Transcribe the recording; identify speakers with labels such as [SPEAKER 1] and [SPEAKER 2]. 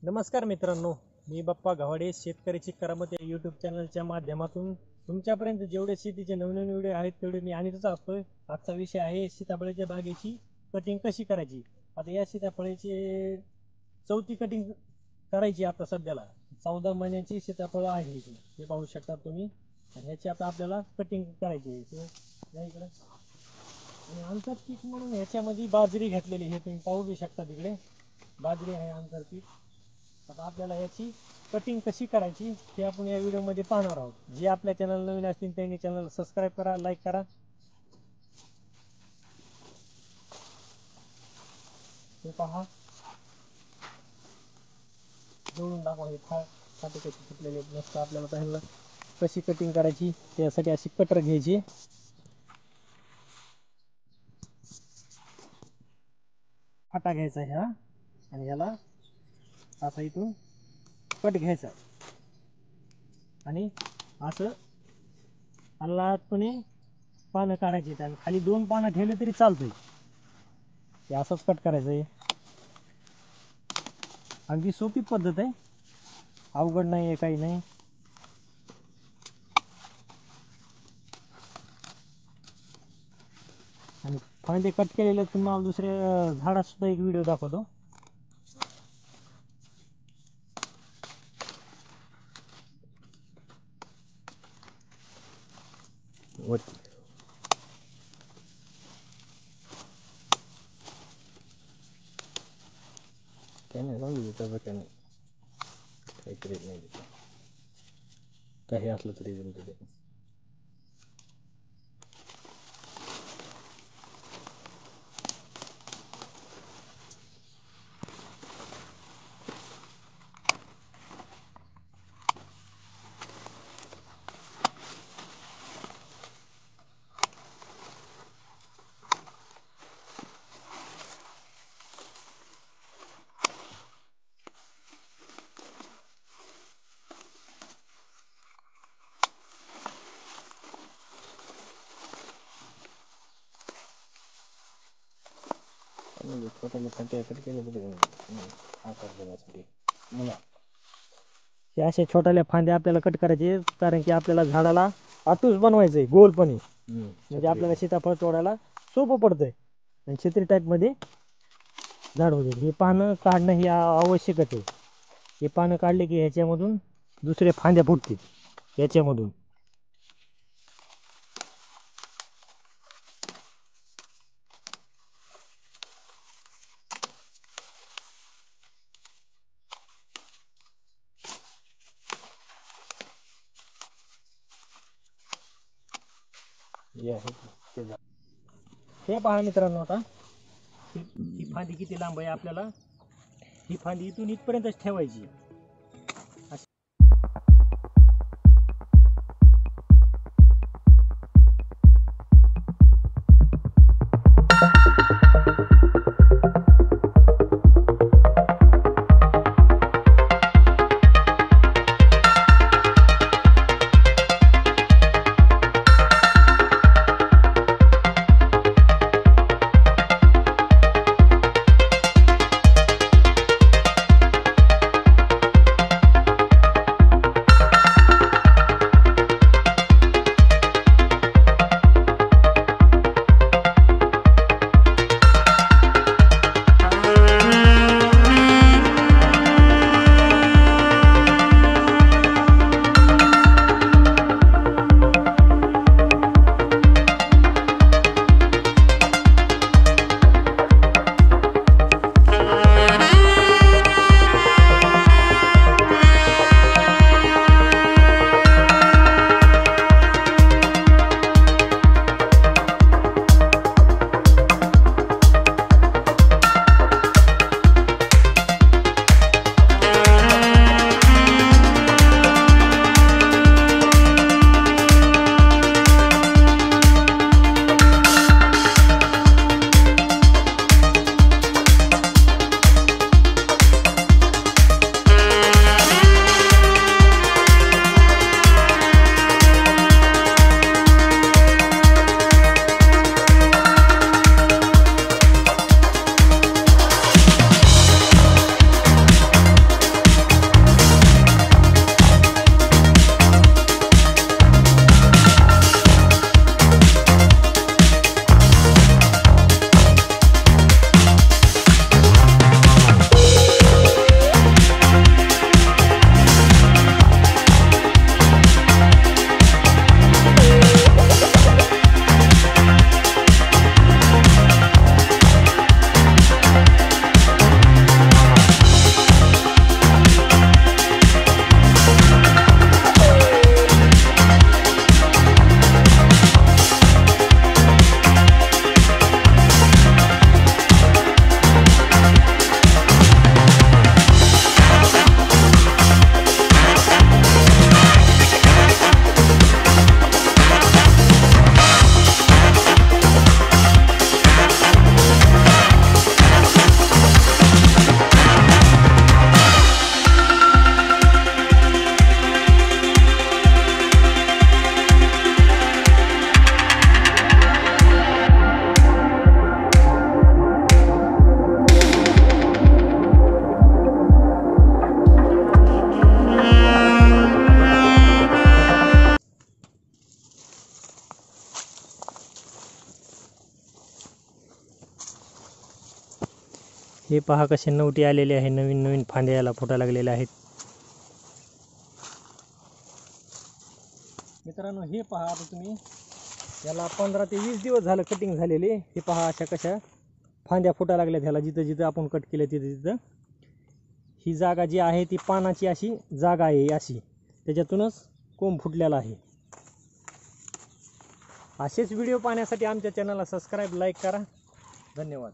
[SPEAKER 1] नमस्कार मित्रांनो, मी बाप्पा गव्हाडे शेतकऱ्याची करामत या यूट्यूब चॅनलच्या माध्यमातून तुमच्यापर्यंत जेवढे शेतीचे नवनवीन व्हिडिओ आहेत तेवढे मी आणतच असतोय. आजचा विषय आहे सीताफळाच्या बागेची कटिंग कशी करायची. आता या सीताफळाची चौथी कटिंग करायची. आता सध्याला 14 महिन्याची सीताफळ आहे हे पाहू शकता तुम्ही. आणि ह्याची आता आपल्याला कटिंग करायची आहे. या इकडे आणि आंतरपीक म्हणून ह्याच्यामध्ये बाजरी घातलेली हे तुम्ही पाहू बी शकता. तिकडे बाजरी आहे आंतरपीक. आता आपल्याला याची कटिंग कशी करायची हे आपण या व्हिडिओमध्ये पाहणार आहोत. जे आपल्या चॅनल नवीन असतील त्यांनी चॅनल सबस्क्राईब करा, लाईक करा. हे पहा, जोडून दाखवा. हे फाटे कशी फुटलेले मस्त. आपल्याला पहिला कशी कटिंग करायची त्यासाठी अशी कटर घ्यायची. फाटा घ्यायचा ह्या आणि ह्याला असा इथून कट घ्यायचा आणि असं हलवापणे पानं काढायची. आणि खाली 2 पानं ठेवले तरी चालतंय. हे असंच कट करायचं आहे. अगदी सोपी पद्धत आहे, अवघड नाही आहे, काही नाही. आणि फांदे कट केलेले तुम्हाला दुसऱ्या झाडात सुद्धा एक व्हिडिओ दाखवतो. काही असलं तरी हे अशा छोट्याल्या फांद्या आपल्याला कट करायचे, कारण की आपल्याला झाडाला आतूस बनवायचंय गोलपणे. म्हणजे आपल्याला सीताफळ तोडायला सोपं पडतंय आणि छत्री टाईप मध्ये झाड होते. हे पानं काढणं हे आवश्यकच आहे. हे पानं काढले की ह्याच्यामधून दुसऱ्या फांद्या फुटतील याच्यामधून. हे पहा मित्रांनो, आता ही फांदी किती लांब आहे. आपल्याला ही फांदी इथून इथपर्यंतच ठेवायची. हे पहा कसे नवटी आलेले आहे, नवीन नवीन फांद्या याला फुटा लागलेल्या आहेत. मित्रांनो हे पहा, आता तुम्ही याला 15 ते 20 दिवस झालं कटिंग झालेले. हे पहा अशा कशा फांद्या फुटा लागल्यात ह्याला. जिथं जिथं आपण कट केलं तिथं तिथं ही जागा जी आहे ती पानाची अशी जागा आहे, अशी त्याच्यातूनच कोंब फुटलेला आहे. असेच व्हिडिओ पाहण्यासाठी आमच्या चॅनलला सबस्क्राईब, लाईक करा. धन्यवाद.